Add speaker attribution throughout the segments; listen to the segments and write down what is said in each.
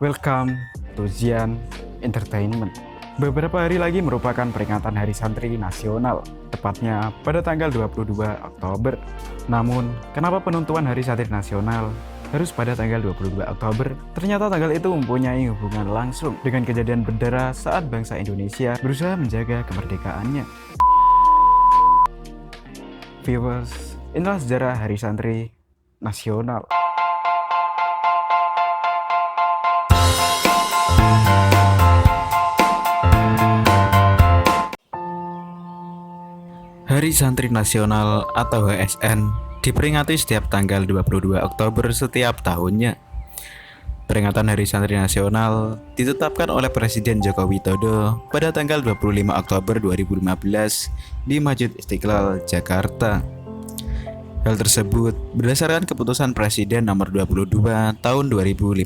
Speaker 1: Welcome to Zian Entertainment. Beberapa hari lagi merupakan peringatan Hari Santri Nasional, tepatnya pada tanggal 22 Oktober. Namun, kenapa penentuan Hari Santri Nasional harus pada tanggal 22 Oktober? Ternyata tanggal itu mempunyai hubungan langsung dengan kejadian bendera saat bangsa Indonesia berusaha menjaga kemerdekaannya. Viewers, inilah sejarah Hari Santri Nasional. Hari Santri Nasional atau HSN diperingati setiap tanggal 22 Oktober setiap tahunnya. Peringatan Hari Santri Nasional ditetapkan oleh Presiden Joko Widodo pada tanggal 25 Oktober 2015 di Masjid Istiqlal, Jakarta. Hal tersebut berdasarkan keputusan Presiden nomor 22 tahun 2015.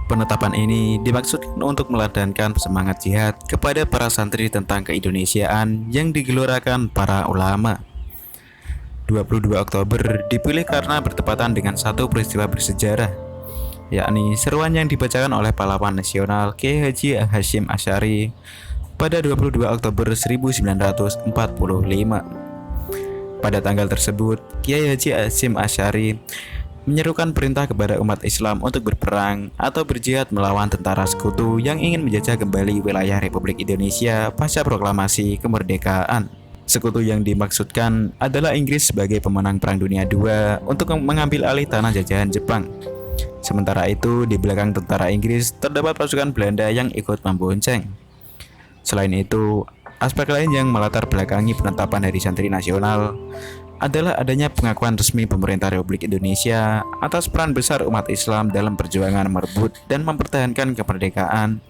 Speaker 1: Penetapan ini dimaksudkan untuk meladankan semangat jihad kepada para santri tentang keindonesiaan yang digelurakan para ulama. 22 Oktober dipilih karena bertepatan dengan satu peristiwa bersejarah, yakni seruan yang dibacakan oleh pahlawan nasional Kiai Haji Hasyim Asy'ari pada 22 Oktober 1945. Pada tanggal tersebut, Kiai Haji Hasyim Asy'ari menyerukan perintah kepada umat Islam untuk berperang atau berjihad melawan tentara sekutu yang ingin menjajah kembali wilayah Republik Indonesia pasca proklamasi kemerdekaan. Sekutu yang dimaksudkan adalah Inggris sebagai pemenang Perang Dunia II untuk mengambil alih tanah jajahan Jepang. Sementara itu, di belakang tentara Inggris terdapat pasukan Belanda yang ikut membonceng. Selain itu, aspek lain yang melatar belakangi penetapan Hari Santri Nasional adalah adanya pengakuan resmi pemerintah Republik Indonesia atas peran besar umat Islam dalam perjuangan merebut dan mempertahankan kemerdekaan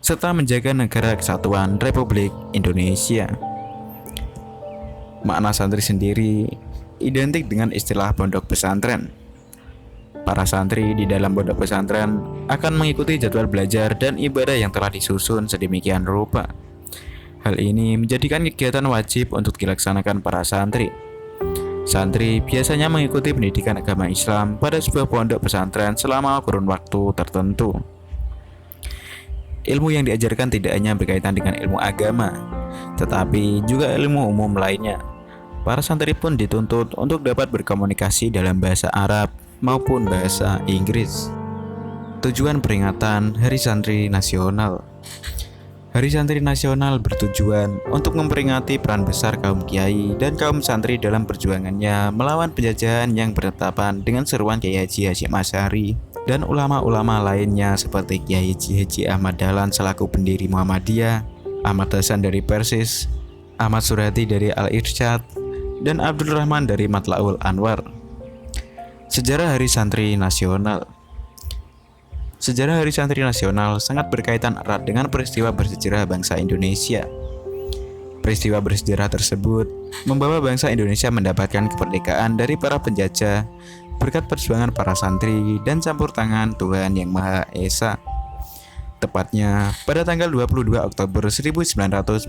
Speaker 1: serta menjaga negara kesatuan Republik Indonesia. Makna santri sendiri identik dengan istilah pondok pesantren. Para santri di dalam pondok pesantren akan mengikuti jadwal belajar dan ibadah yang telah disusun sedemikian rupa. Hal ini menjadikan kegiatan wajib untuk dilaksanakan para santri. Santri biasanya mengikuti pendidikan agama Islam pada sebuah pondok pesantren selama kurun waktu tertentu. Ilmu yang diajarkan tidak hanya berkaitan dengan ilmu agama, tetapi juga ilmu umum lainnya. Para santri pun dituntut untuk dapat berkomunikasi dalam bahasa Arab maupun bahasa Inggris. Tujuan peringatan Hari Santri Nasional. Hari Santri Nasional bertujuan untuk memperingati peran besar kaum kiai dan kaum santri dalam perjuangannya melawan penjajahan yang bertetapan dengan seruan Kiai Haji Hasyim Asy'ari dan ulama-ulama lainnya seperti Kiai Haji Ahmad Dahlan selaku pendiri Muhammadiyah, Ahmad Hasan dari Persis, Ahmad Surati dari Al-Irsyad, dan Abdul Rahman dari Matlaul Anwar. Sejarah Hari Santri Nasional. Sejarah Hari Santri Nasional sangat berkaitan erat dengan peristiwa bersejarah bangsa Indonesia. Peristiwa bersejarah tersebut membawa bangsa Indonesia mendapatkan kemerdekaan dari para penjajah berkat perjuangan para santri dan campur tangan Tuhan Yang Maha Esa. Tepatnya pada tanggal 22 Oktober 1945,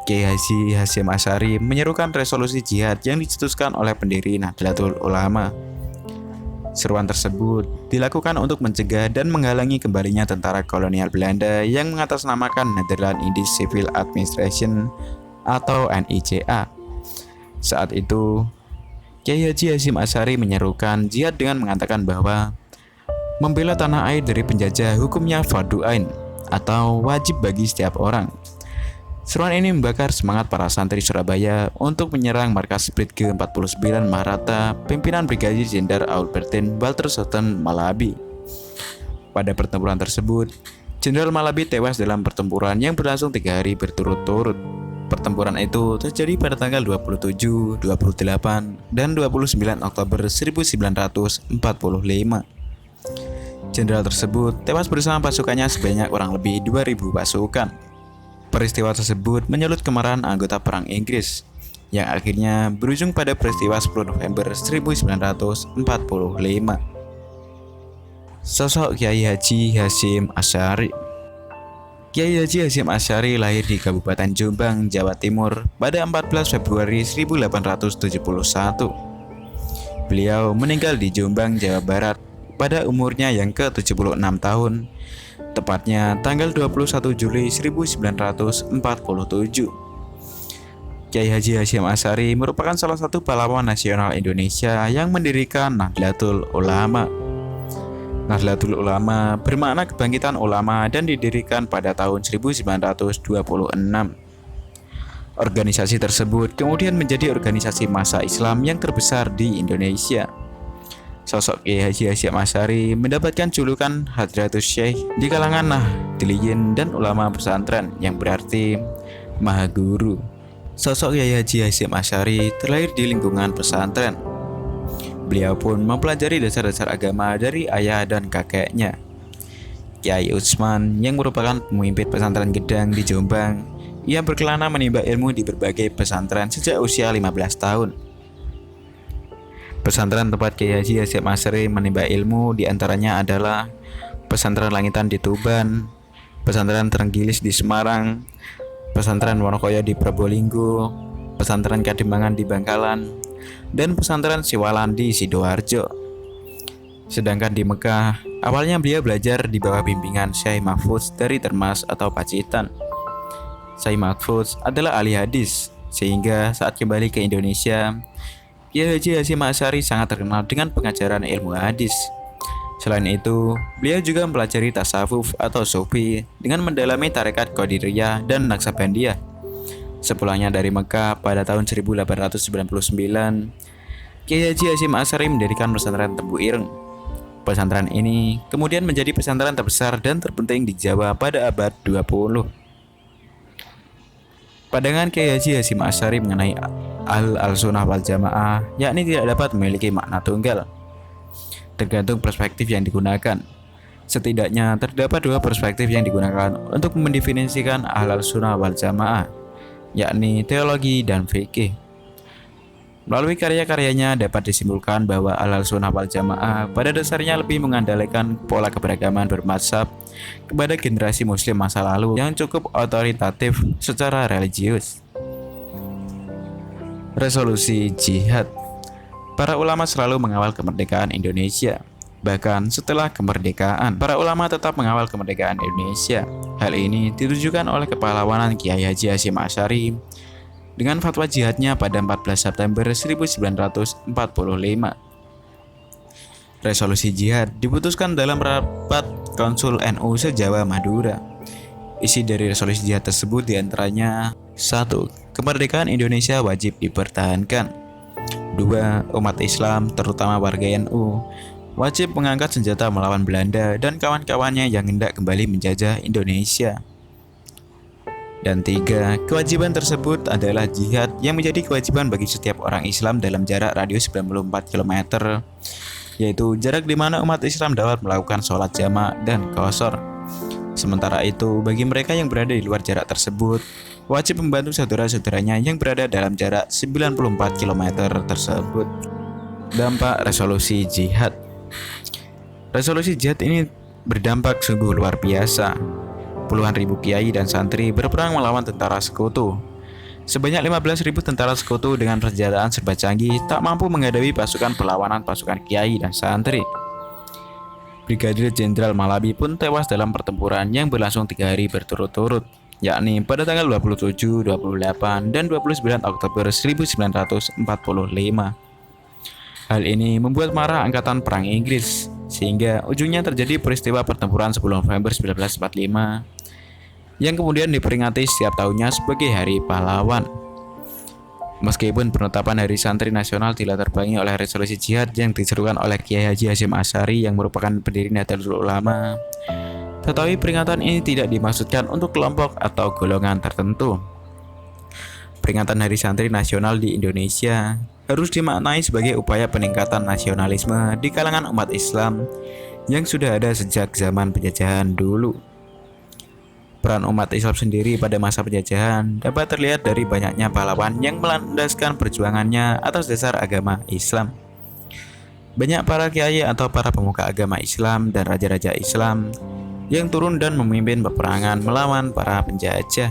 Speaker 1: Kiai Haji Hasyim Asy'ari menyerukan resolusi jihad yang dicetuskan oleh pendiri Nahdlatul Ulama. Seruan tersebut dilakukan untuk mencegah dan menghalangi kembalinya tentara kolonial Belanda yang mengatasnamakan Netherlands Indies Civil Administration atau NICA. Saat itu, Kiai Haji Hasyim Asy'ari menyerukan jihad dengan mengatakan bahwa membela tanah air dari penjajah hukumnya fardhu ain atau wajib bagi setiap orang. Seruan ini membakar semangat para santri Surabaya untuk menyerang markas Brigade ke-49 Maharata pimpinan Brigadir Jenderal Albertin Walter Sultan Malabi. Pada pertempuran tersebut, Jenderal Malabi tewas dalam pertempuran yang berlangsung 3 hari berturut-turut. Pertempuran itu terjadi pada tanggal 27, 28, dan 29 Oktober 1945. Jenderal tersebut tewas bersama pasukannya sebanyak kurang lebih 2.000 pasukan. Peristiwa tersebut menyulut kemarahan anggota perang Inggris yang akhirnya berujung pada peristiwa 10 November 1945. Sosok Kiai Haji Hasyim Asy'ari. Kiai Haji Hasyim Asy'ari lahir di Kabupaten Jombang, Jawa Timur pada 14 Februari 1871. Beliau meninggal di Jombang, Jawa Barat pada umurnya yang ke-76 tahun, tepatnya tanggal 21 Juli 1947. Kiai Haji Hasyim Asy'ari merupakan salah satu pahlawan nasional Indonesia yang mendirikan Nahdlatul Ulama. Nahdlatul Ulama bermakna kebangkitan ulama dan didirikan pada tahun 1926. Organisasi tersebut kemudian menjadi organisasi massa Islam yang terbesar di Indonesia. Sosok Kiai Haji Hasyim Asy'ari mendapatkan julukan Hadratus Syekh di kalangan Nahdliyin dan ulama pesantren, yang berarti Maha Guru. Sosok Kiai Haji Hasyim Asy'ari terlahir di lingkungan pesantren. Beliau pun mempelajari dasar-dasar agama dari ayah dan kakeknya. Kiai Utsman yang merupakan pemimpin pesantren Gedang di Jombang, ia berkelana menimba ilmu di berbagai pesantren sejak usia 15 tahun. Pesantren tempat Kiai Haji Hasyim Asy'ari menimba ilmu diantaranya adalah Pesantren Langitan di Tuban, Pesantren Trenggilis di Semarang, Pesantren Wonokoyo di Probolinggo, Pesantren Kademangan di Bangkalan, dan Pesantren Siwalan di Sidoarjo. Sedangkan di Mekah, awalnya beliau belajar di bawah bimbingan Syekh Mahfudz dari Termas atau Pacitan. Syekh Mahfudz adalah ahli hadis, sehingga saat kembali ke Indonesia, Kiai Haji Hasyim Asy'ari sangat terkenal dengan pengajaran ilmu hadis. Selain itu, beliau juga mempelajari tasawuf atau sufi dengan mendalami tarekat Qadiriyah dan Naksabandiyah. Sepulangnya dari Mekah pada tahun 1899, Kiai Haji Hasyim Asy'ari mendirikan pesantren Tebu Ireng. Pesantren ini kemudian menjadi pesantren terbesar dan terpenting di Jawa pada abad 20. Pandangan Kiai Haji Hasyim Asy'ari mengenai Al-Sunnah wal Jamaah yakni tidak dapat memiliki makna tunggal, tergantung perspektif yang digunakan. Setidaknya terdapat dua perspektif yang digunakan untuk mendefinisikan Al-Sunnah wal Jamaah, yakni teologi dan fikih. Melalui karya-karyanya dapat disimpulkan bahwa Al-Sunnah wal Jamaah pada dasarnya lebih mengandalkan pola keberagaman bermadzhab kepada generasi muslim masa lalu yang cukup otoritatif secara religius. Resolusi jihad. Para ulama selalu mengawal kemerdekaan Indonesia. Bahkan setelah kemerdekaan, para ulama tetap mengawal kemerdekaan Indonesia. Hal ini ditujukan oleh kepahlawanan Kiai Haji Hasyim Asy'ari dengan fatwa jihadnya pada 14 September 1945. Resolusi jihad diputuskan dalam rapat Konsul NU se-Jawa Madura. Isi dari resolusi jihad tersebut diantaranya: 1. Kemerdekaan Indonesia wajib dipertahankan. 2. Umat Islam, terutama warga NU, wajib mengangkat senjata melawan Belanda dan kawan-kawannya yang hendak kembali menjajah Indonesia. Dan 3. Kewajiban tersebut adalah jihad yang menjadi kewajiban bagi setiap orang Islam dalam jarak radius 94 km, yaitu jarak di mana umat Islam dapat melakukan sholat jamak dan qashar. Sementara itu, bagi mereka yang berada di luar jarak tersebut, wajib membantu saudara-saudaranya yang berada dalam jarak 94 km tersebut. Dampak resolusi jihad. Resolusi jihad ini berdampak sungguh luar biasa. Puluhan ribu kiai dan santri berperang melawan tentara sekutu. Sebanyak 15.000 tentara sekutu dengan persenjataan serba canggih tak mampu menghadapi pasukan perlawanan pasukan kiai dan santri. Brigadir Jenderal Malabi pun tewas dalam pertempuran yang berlangsung 3 hari berturut-turut, yakni pada tanggal 27, 28, dan 29 Oktober 1945. Hal ini membuat marah Angkatan Perang Inggris, sehingga ujungnya terjadi peristiwa pertempuran 10 November 1945 yang kemudian diperingati setiap tahunnya sebagai Hari Pahlawan. Meskipun penetapan Hari Santri Nasional dilatar belakangi oleh resolusi jihad yang diserukan oleh Kiai Haji Hasyim Asy'ari yang merupakan pendiri Nahdlatul Ulama, tetapi peringatan ini tidak dimaksudkan untuk kelompok atau golongan tertentu. Peringatan Hari Santri Nasional di Indonesia harus dimaknai sebagai upaya peningkatan nasionalisme di kalangan umat Islam yang sudah ada sejak zaman penjajahan dulu. Peran umat Islam sendiri pada masa penjajahan dapat terlihat dari banyaknya pahlawan yang melandaskan perjuangannya atas dasar agama Islam. Banyak para kiai atau para pemuka agama Islam dan raja-raja Islam yang turun dan memimpin peperangan melawan para penjajah.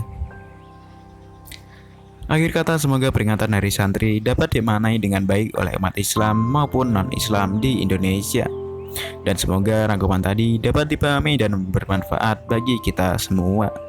Speaker 1: Akhir kata, semoga peringatan Hari Santri dapat dimaknai dengan baik oleh umat Islam maupun non-Islam di Indonesia. Dan semoga rangkuman tadi dapat dipahami dan bermanfaat bagi kita semua.